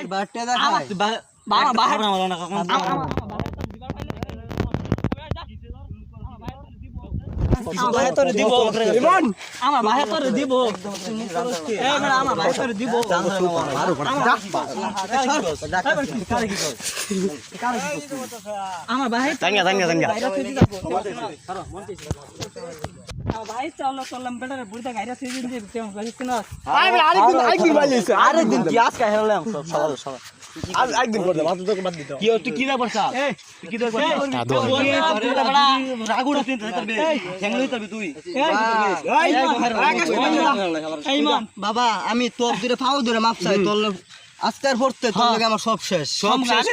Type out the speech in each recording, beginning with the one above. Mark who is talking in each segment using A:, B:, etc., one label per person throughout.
A: বাটটা দেখাই
B: বাবা বাহির আমার তোরে দিব ইমন আমার ভাই তোরে দিব আমার ভাই তোরে দিব আমার ভাই
C: জাঙ্গা
B: ভাই চলো চললাম বেটারে বুড়িটা গাইরা থেকে দিন তেমন কইছিস না
A: আরেকদিন বাইলেছে
C: আরেকদিন কি আজকে হেরলাম সব
A: একদিন করে দে মাত্র তোকে বাদ দিতে
C: কি তুই কি ব্যাপার স্যার তুই কি ব্যাপার রাগুড়া তুই তরবে ঠ্যাংলই তরবে তুই
B: এই মান
A: বাবা আমি তোর ধরে ফাও ধরে মাপ চাই তোর আজকের পড়তে তোর লাগে আমার সব শেষ
C: সব শেষ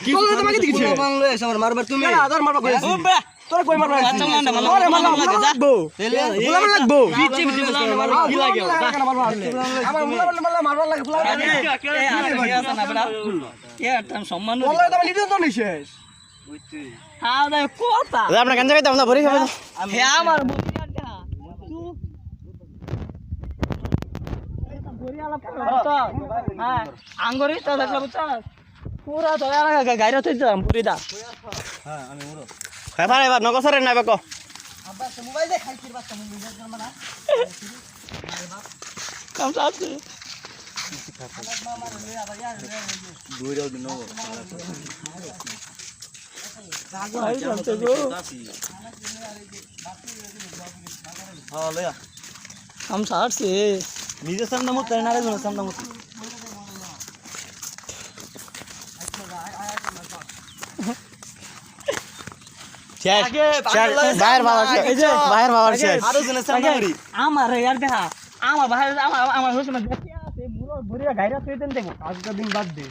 A: কি তোর তোমাকে দিছি বাংলা এসে আমার মারবার তুমি আদার মারবা কইছি তোর কই মারবা
B: আচ্ছা মানে
A: ওরে মারবা লাগবো গোলাম লাগবো
B: বিচি মারবা কি লাগে
A: আমার মারবা লাগে ফুলা
B: সম্মান
A: বললে তো লিডার তো নিশেষ
B: হ্যাঁ দা কথা
C: আমরা গাঞ্জা খাইতাম না ভরি খাবে
B: হে আমার বলিয়া দা তুই বরিয়ালা পড়া হ্যাঁ আঙ্গুরি তো দেখলা বুঝছ পুরা দয়া লাগা গাইরা তুই যাম পুরিদা
C: খাই পারে এবার নগসরে না বেকো
A: আব্বা মোবাইল দে খাইছির বাচ্চা মুই নিজের জন্য না
B: কাম সাথে
C: দুইরাও দিন নগো
B: ভাই চলতে গো
C: হ্যাঁ লয়া
B: কাম সাথে
C: নিজের সামনে মত না রে সামনে মত শেষ বাইরের বাবা শেষ এই যে বাইরের বাবা শেষ আরো জনের সামনে করি
B: আমার ইয়ার দেখা আমার ভাই আমার হোসে দেখি আছে মুরো বরিয়া গাইরা তুই দেন দেখো
A: আজকের দিন বাদ দে